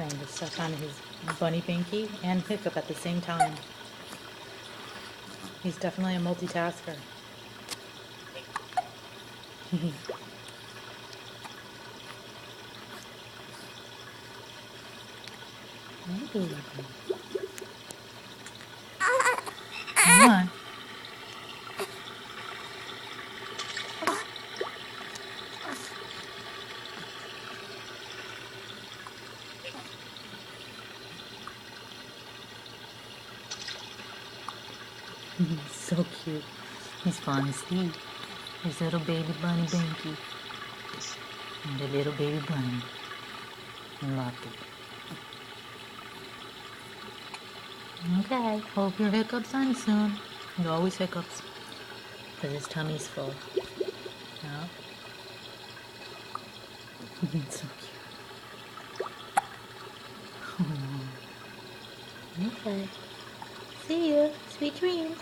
trying to suck on his bunny binky and hiccup at the same time. He's definitely a multitasker. Come on. He's so cute. He's falling asleep. His little baby bunny binky. And the little baby bunny. Love it. Okay, hope your hiccups end soon. He always hiccups. Because his tummy's full. Yeah. So cute. Okay. See you. Sweet dreams.